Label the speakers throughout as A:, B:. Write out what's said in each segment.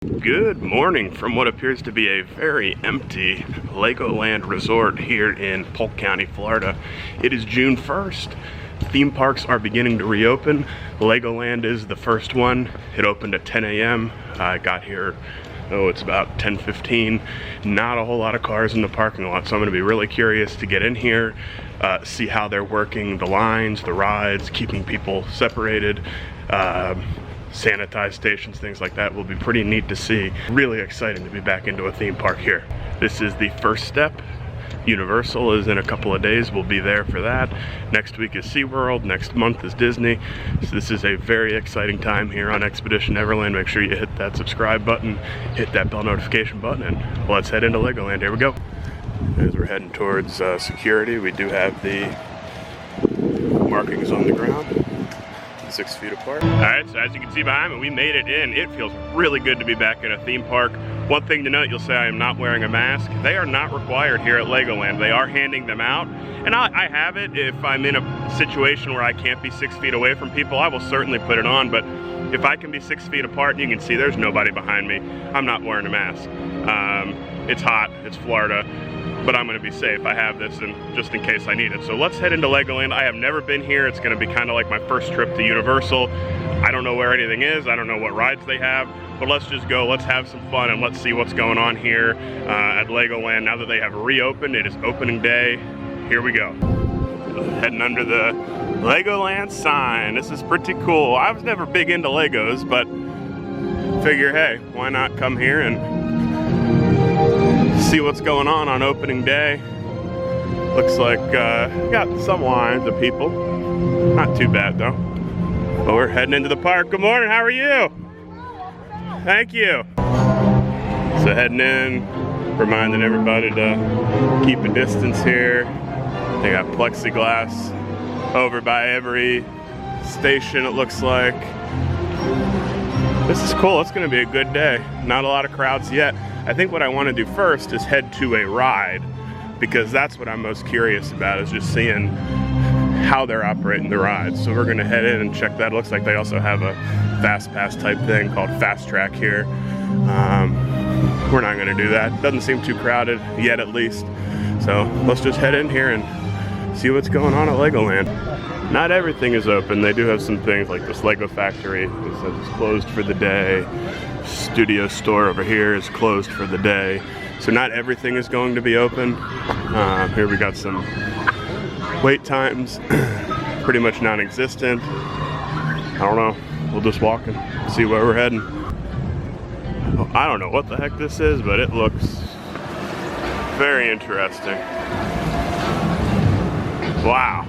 A: Good morning from what appears to be a very empty Legoland resort here in Polk County, Florida. It is June 1st. Theme parks are beginning to reopen. Legoland is the first one. It opened at 10 a.m. I got here, it's about 10:15. Not a whole lot of cars in the parking lot, so I'm gonna be really curious to get in here, see how they're working the lines, the rides, keeping people separated. Sanitized stations, things like that will be pretty neat to see. Really exciting to be back into a theme park here. This is the first step. Universal is in a couple of days. We'll be there for that. Next week is SeaWorld. Next month is Disney. So this is a very exciting time here on Expedition Neverland. Make sure you hit that subscribe button, hit that bell notification button, and let's head into Legoland. Here we go. As we're heading towards security, we do have the markings on the ground. 6 feet apart. All right, so as you can see behind me, we made it in. It feels really good to be back in a theme park. One thing to note, you'll say I am not wearing a mask. They are not required here at Legoland. They are handing them out, and I have it. If I'm in a situation where I can't be 6 feet away from people, I will certainly put it on, but if I can be 6 feet apart, and you can see there's nobody behind me, I'm not wearing a mask. It's hot, it's Florida, but I'm gonna be safe. I have this and just in case I need it. So let's head into Legoland. I have never been here. It's gonna be kind of like my first trip to Universal. I don't know where anything is. I don't know what rides they have, but let's just go. Let's have some fun and let's see what's going on here at Legoland. Now that they have reopened, it is opening day. Here we go. Heading under the Legoland sign. This is pretty cool. I was never big into Legos, but figure, hey, why not come here and see what's going on opening day. Looks like got some lines of people. Not too bad though. But we're heading into the park. Good morning, how are you? Thank you. So heading in, reminding everybody to keep a distance here. They got plexiglass over by every station, it looks like. This is cool, it's gonna be a good day. Not a lot of crowds yet. I think what I want to do first is head to a ride, because that's what I'm most curious about, is just seeing how they're operating the rides. So we're going to head in and check that. It looks like they also have a fast pass type thing called Fast Track here. We're not going to do that. Doesn't seem too crowded yet, at least. So let's just head in here and see what's going on at Legoland. Not everything is open. They do have some things like this Lego factory is closed for the day. Studio store over here is closed for the day. So not everything is going to be open. Here we got some wait times, pretty much non-existent. I don't know, we'll just walk and see where we're heading. I don't know what the heck this is, but it looks very interesting. Wow.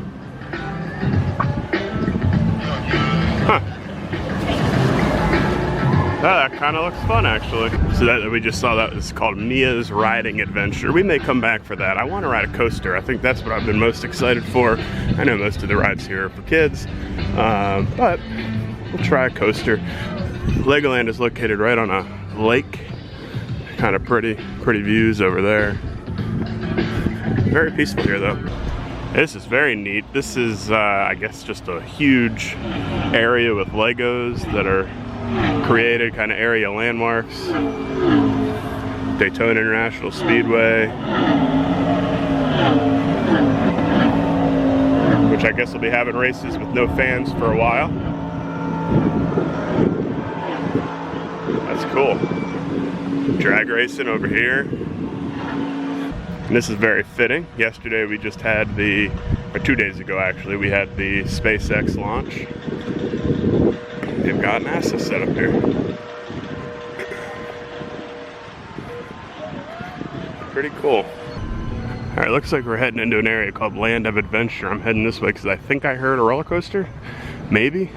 A: Huh. That kind of looks fun, actually. So that we just saw, that is called Mia's Riding Adventure. We may come back for that. I want to ride a coaster. I think that's what I've been most excited for. I know most of the rides here are for kids, but we'll try a coaster. Legoland is located right on a lake. Kind of pretty views over there. Very peaceful here, though. This is very neat. This is, I guess, just a huge area with Legos that are created, kind of area landmarks. Daytona International Speedway, which I guess will be having races with no fans for a while. That's cool. Drag racing over here. And this is very fitting. Yesterday we just had or 2 days ago actually, we had the SpaceX launch. They've got NASA set up here. Pretty cool. All right, looks like we're heading into an area called Land of Adventure. I'm heading this way because I think I heard a roller coaster, maybe.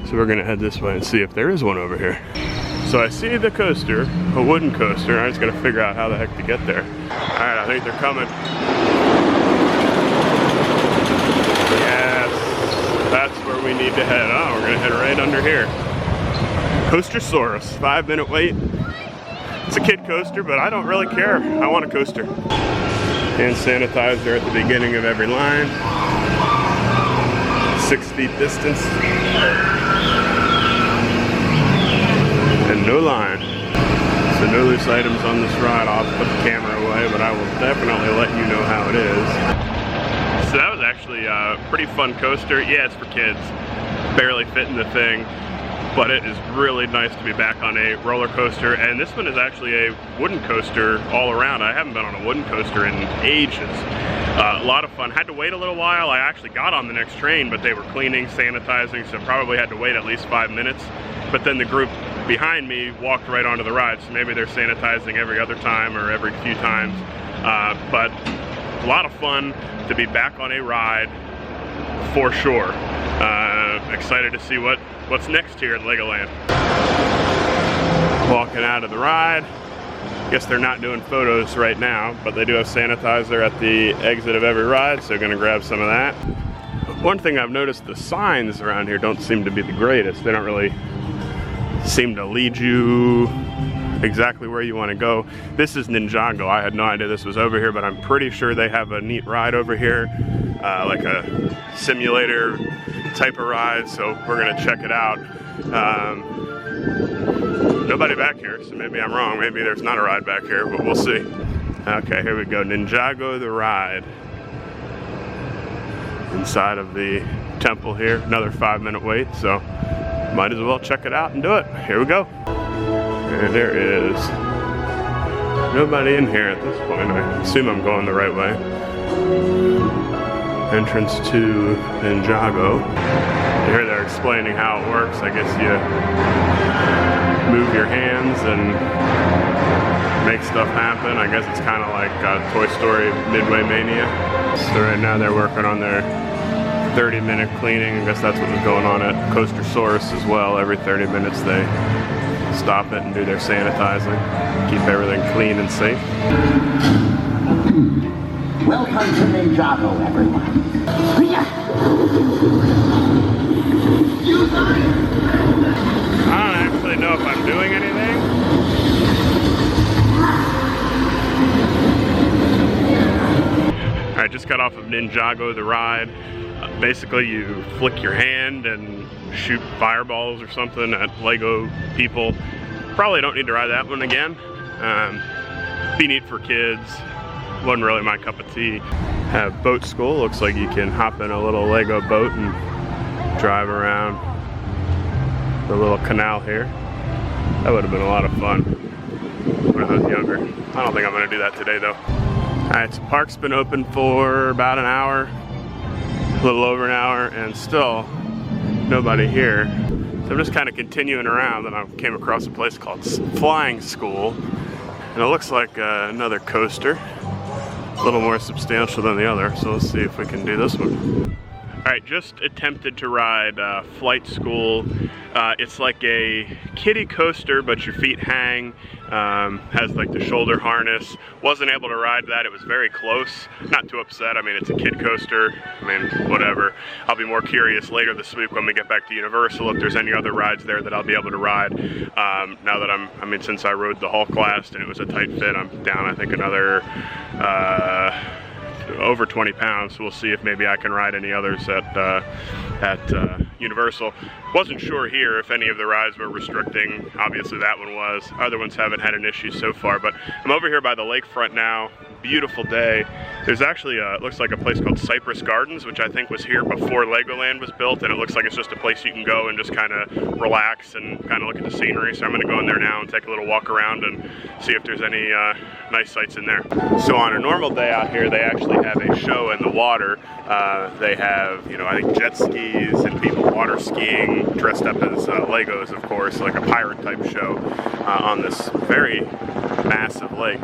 A: So we're gonna head this way and see if there is one over here. So I see the coaster, a wooden coaster. I just gotta figure out how the heck to get there. All right, I think they're coming. Yes, that's where we need to head. Oh, we're gonna head right under here. Coastersaurus, 5-minute wait. It's a kid coaster, but I don't really care. I want a coaster. Hand sanitizer at the beginning of every line. 6 feet distance. And and no line. So no loose items on this ride. I'll put the camera away, but I will definitely let you know how it is. So that was actually a pretty fun coaster. Yeah, it's for kids. Barely fit in the thing, but it is really nice to be back on a roller coaster. And this one is actually a wooden coaster all around. I haven't been on a wooden coaster in ages. A lot of fun. Had to wait a little while. I actually got on the next train, but they were cleaning, sanitizing, so probably had to wait at least 5 minutes. But then the group behind me walked right onto the ride, so maybe they're sanitizing every other time or every few times. But a lot of fun to be back on a ride for sure. Excited to see what's next here at Legoland. Walking out of the ride. Guess they're not doing photos right now, but they do have sanitizer at the exit of every ride, so gonna grab some of that. One thing I've noticed, the signs around here don't seem to be the greatest. They don't really seem to lead you exactly where you want to go. This is Ninjago. I had no idea this was over here, but I'm pretty sure they have a neat ride over here, like a simulator type of ride, so we're gonna check it out. Nobody back here, so maybe I'm wrong. Maybe there's not a ride back here, but we'll see. Okay, here we go. Ninjago the ride. Inside of the temple here. Another 5-minute wait, so might as well check it out and do it. Here we go. And there is nobody in here at this point. I assume I'm going the right way. Entrance to Ninjago. Here they're explaining how it works. I guess you move your hands and make stuff happen. I guess it's kind of like Toy Story Midway Mania. So right now they're working on their 30-minute cleaning. I guess that's what was going on at Coaster Source as well. Every 30 minutes they stop it and do their sanitizing. Keep everything clean and safe.
B: Welcome to Ninjago, everyone.
A: I don't actually know if I'm doing anything. Alright, just got off of Ninjago the ride. Basically you flick your hand and shoot fireballs or something at Lego people. Probably don't need to ride that one again. Be neat for kids. Wasn't really my cup of tea. Have boat school. Looks like you can hop in a little Lego boat and drive around the little canal here. That would have been a lot of fun when I was younger. I don't think I'm going to do that today though. Alright, so park's been open for about an hour, a little over an hour, and still nobody here. So I'm just kind of continuing around, and I came across a place called Flying School, and it looks like another coaster, a little more substantial than the other. So let's see if we can do this one. Alright, just attempted to ride Flight School. It's like a kiddie coaster, but your feet hang. Has like the shoulder harness. Wasn't able to ride that. It was very close. Not too upset. I mean, it's a kid coaster. I mean, whatever. I'll be more curious later this week when we get back to Universal if there's any other rides there that I'll be able to ride. Now that since I rode the Hulk last and it was a tight fit, I'm down, I think, another over 20 pounds, so we'll see if maybe I can ride any others at Universal. Wasn't sure here if any of the rides were restricting. Obviously that one was. Other ones haven't had an issue so far, but I'm over here by the lakefront now. Beautiful day. There's actually it looks like a place called Cypress Gardens, which I think was here before Legoland was built, and it looks like it's just a place you can go and just kind of relax and kind of look at the scenery. So I'm going to go in there now and take a little walk around and see if there's any nice sights in there. So on a normal day out here, they actually have a show in the water. They have, I think jet skis and people water skiing dressed up as Legos, of course, like a pirate type show on this very massive lake.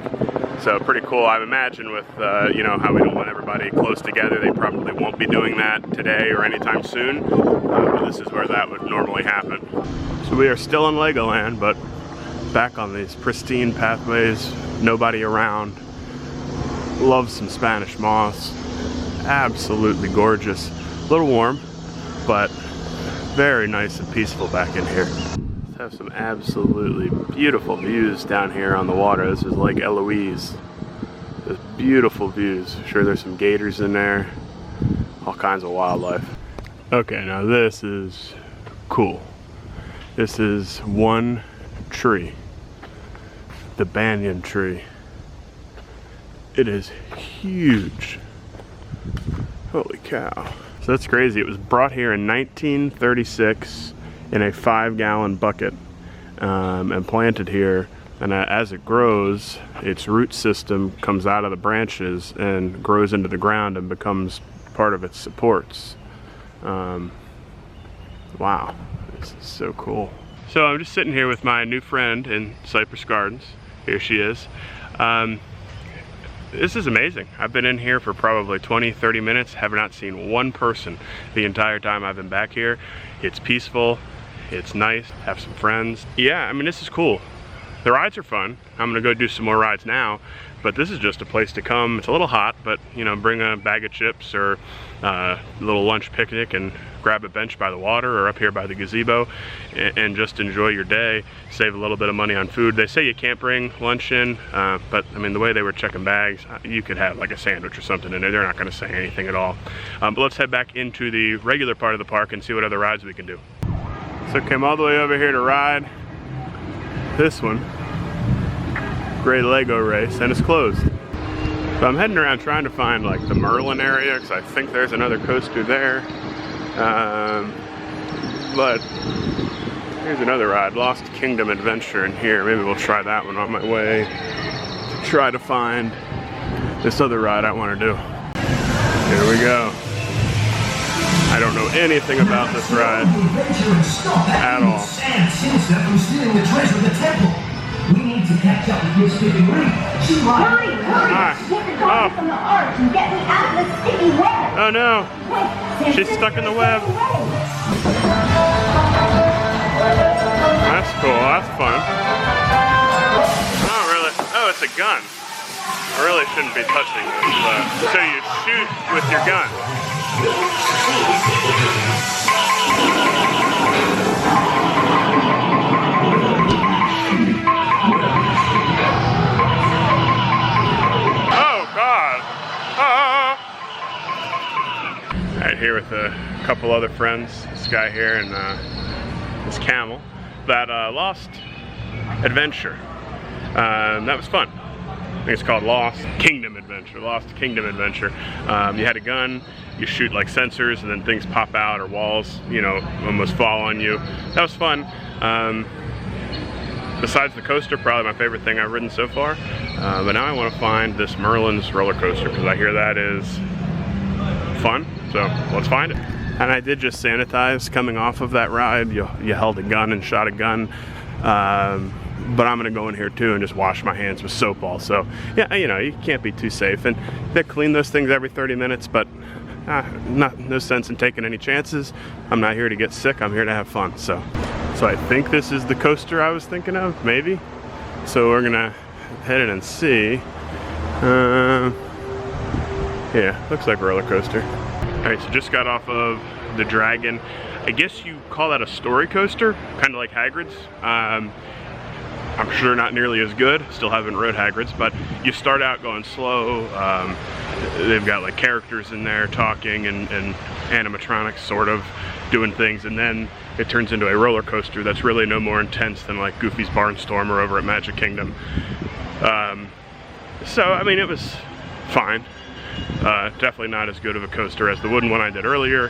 A: So pretty cool. I imagine with, how we don't want everybody close together, they probably won't be doing that today or anytime soon. But this is where that would normally happen. So we are still in Legoland, but back on these pristine pathways, nobody around. Love some Spanish moss. Absolutely gorgeous. A little warm, but very nice and peaceful back in here. Have some absolutely beautiful views down here on the water. This is Lake Eloise. There's beautiful views. Sure, there's some gators in there, all kinds of wildlife. Okay, now this is cool. This is one tree. The Banyan Tree. It is huge. Holy cow. So that's crazy. It was brought here in 1936 in a 5-gallon bucket and planted here. And as it grows, its root system comes out of the branches and grows into the ground and becomes part of its supports. Wow, this is so cool. So I'm just sitting here with my new friend in Cypress Gardens. Here she is. This is amazing. I've been in here for probably 20-30 minutes, have not seen one person the entire time I've been back here. It's peaceful, it's nice, have some friends. Yeah, I mean, this is cool. The rides are fun. I'm gonna go do some more rides now, but this is just a place to come. It's a little hot, but you know, bring a bag of chips or a little lunch picnic and grab a bench by the water or up here by the gazebo and just enjoy your day, save a little bit of money on food. They say you can't bring lunch in, but I mean, the way they were checking bags, you could have like a sandwich or something in there. They're not gonna say anything at all. But let's head back into the regular part of the park and see what other rides we can do. So came all the way over here to ride this one, Great Lego Race, and it's closed. So I'm heading around trying to find like the Merlin area because I think there's another coaster there. But here's another ride, Lost Kingdom Adventure in here. Maybe we'll try that one on my way to try to find this other ride I want to do. Here we go. I don't know anything about this ride at all.
C: We need to catch up with Miss Sticky Wing. Hurry!
A: Hi.
C: Get the dog from the arch and get me out of the sticky web.
A: Oh no! She's stuck in the web. That's cool, that's fun. Oh really? Oh, it's a gun. I really shouldn't be touching this. So you shoot with your gun. Right here with a couple other friends, this guy here and this camel, that Lost Adventure. That was fun. I think it's called Lost Kingdom Adventure. Lost Kingdom Adventure. You had a gun, you shoot like sensors, and then things pop out or walls, you know, almost fall on you. That was fun. Besides the coaster, probably my favorite thing I've ridden so far. But now I want to find this Merlin's roller coaster because I hear that is fun. So let's find it. And I did just sanitize coming off of that ride. You held a gun and shot a gun. But I'm gonna go in here too and just wash my hands with soap ball. So yeah, you know, you can't be too safe. And they clean those things every 30 minutes, but no sense in taking any chances. I'm not here to get sick, I'm here to have fun. So I think this is the coaster I was thinking of, maybe. So we're gonna head in and see. Yeah, looks like a roller coaster. All right, so just got off of the Dragon. I guess you call that a story coaster, kind of like Hagrid's. I'm sure not nearly as good, still haven't rode Hagrid's, but you start out going slow. They've got like characters in there talking and animatronics sort of doing things, and then it turns into a roller coaster that's really no more intense than like Goofy's Barnstormer over at Magic Kingdom. So, I mean, it was fine. Definitely not as good of a coaster as the wooden one I did earlier.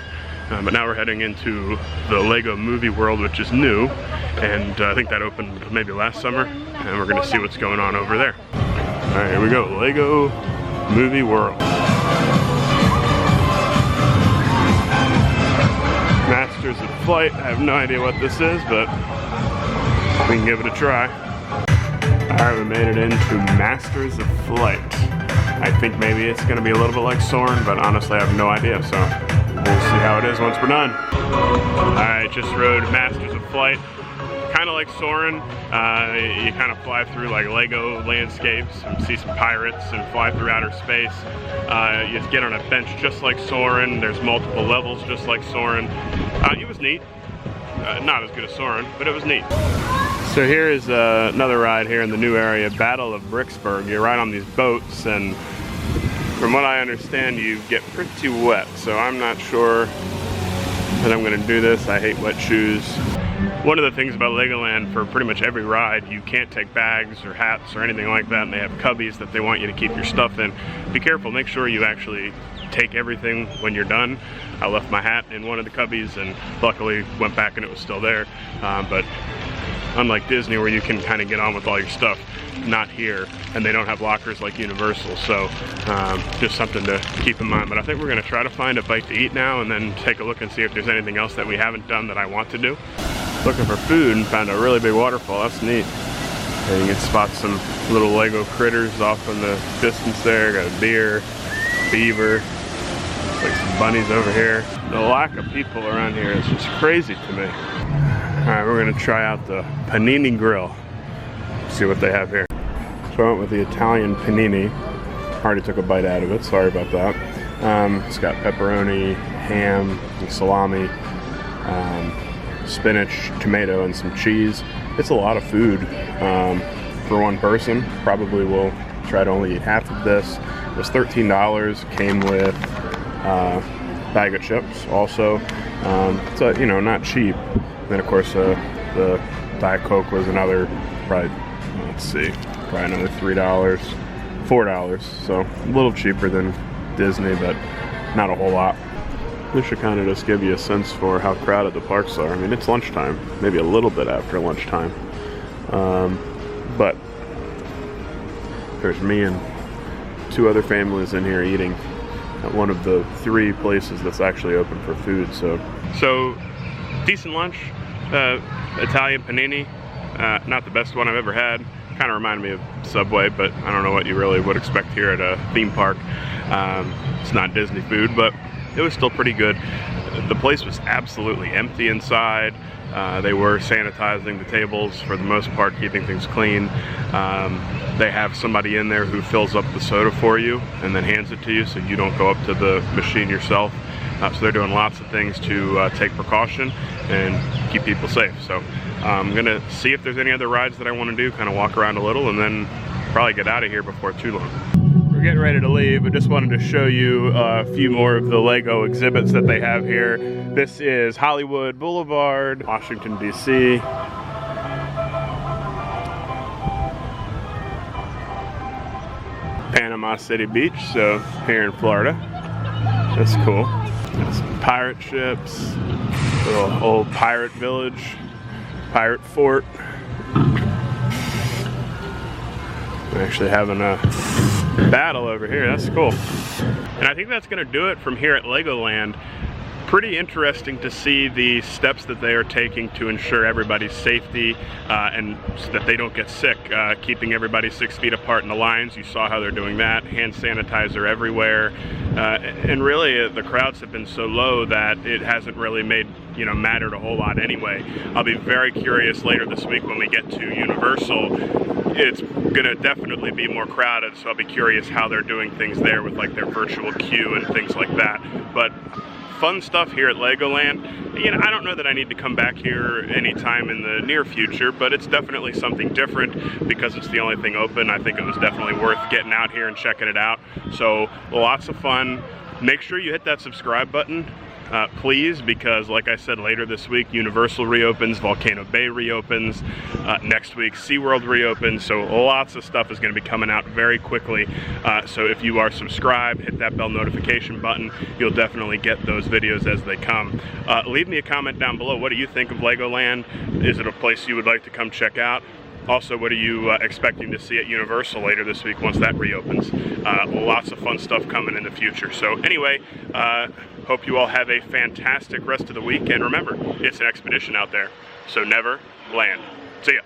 A: But now we're heading into the Lego Movie World, which is new, and I think that opened maybe last summer, and we're gonna see what's going on over there. All right, here we go, Lego Movie World. Masters of Flight, I have no idea what this is, but we can give it a try. All right, we made it into Masters of Flight. I think maybe it's gonna be a little bit like Soarin', but honestly I have no idea, so we'll see how it is once we're done. Alright, just rode Masters of Flight. Kind of like Soarin'. You kind of fly through like Lego landscapes and see some pirates and fly through outer space. You get on a bench just like Soarin'. There's multiple levels just like Soarin'. It was neat. Not as good as Soarin', but it was neat. So here is another ride here in the new area, Battle of Bricksburg. You ride on these boats, and from what I understand, you get pretty wet. So I'm not sure that I'm gonna do this. I hate wet shoes. One of the things about Legoland, for pretty much every ride, you can't take bags or hats or anything like that, and they have cubbies that they want you to keep your stuff in. Be careful, make sure you actually take everything when you're done. I left my hat in one of the cubbies and luckily went back and it was still there. But unlike Disney where you can kind of get on with all your stuff, not here, and they don't have lockers like Universal, so just something to keep in mind. But I think we're going to try to find a bite to eat now and then take a look and see if there's anything else that we haven't done that I want to do. Looking for food and found a really big waterfall. That's neat. And you can spot some little Lego critters off in the distance there. Got a deer, beaver, like some bunnies over here. The lack of people around here is just crazy to me. Alright, we're gonna try out the panini grill. See what they have here. So I went with the Italian panini. Already took a bite out of it, sorry about that. It's got pepperoni, ham, and salami, spinach, tomato, and some cheese. It's a lot of food for one person. Probably will try to only eat half of this. It was $13, came with a bag of chips also. So, you know, not cheap. And then of course the Diet Coke was another, probably, let's see, probably another $3, $4. So a little cheaper than Disney, but not a whole lot. This should kind of just give you a sense for how crowded the parks are. I mean, it's lunchtime, maybe a little bit after lunchtime. But there's me and two other families in here eating at one of the 3 places that's actually open for food. So decent lunch, Italian panini, not the best one I've ever had. Kind of reminded me of Subway, but I don't know what you really would expect here at a theme park. It's not Disney food, but it was still pretty good. The place was absolutely empty inside. They were sanitizing the tables for the most part, keeping things clean. They have somebody in there who fills up the soda for you and then hands it to you so you don't go up to the machine yourself. So they're doing lots of things to take precaution and keep people safe. So I'm gonna see if there's any other rides that I want to do, kind of walk around a little, and then probably get out of here before too long. We're getting ready to leave. I just wanted to show you a few more of the Lego exhibits that they have here. This is Hollywood Boulevard, Washington, D.C. Panama City Beach, so here in Florida. That's cool. Got some pirate ships, little old pirate village, pirate fort. We're actually having a battle over here. That's cool. And I think that's going to do it from here at Legoland. Pretty interesting to see the steps that they are taking to ensure everybody's safety and so that they don't get sick. Keeping everybody 6 feet apart in the lines. You saw how they're doing that. Hand sanitizer everywhere. And really the crowds have been so low that it hasn't really mattered a whole lot anyway. I'll be very curious later this week when we get to Universal. It's gonna definitely be more crowded, so I'll be curious how they're doing things there with like their virtual queue and things like that. But fun stuff here at Legoland. You know, I don't know that I need to come back here anytime in the near future, but it's definitely something different because it's the only thing open. I think it was definitely worth getting out here and checking it out. So lots of fun. Make sure you hit that subscribe button. Please, because like I said, later this week Universal reopens, Volcano Bay reopens, next week SeaWorld reopens, so lots of stuff is going to be coming out very quickly. So if you are subscribed, hit that bell notification button. You'll definitely get those videos as they come. Leave me a comment down below. What do you think of Legoland? Is it a place you would like to come check out? Also, what are you expecting to see at Universal later this week once that reopens? Lots of fun stuff coming in the future. So anyway, hope you all have a fantastic rest of the week. And remember, it's an expedition out there, so never land. See ya.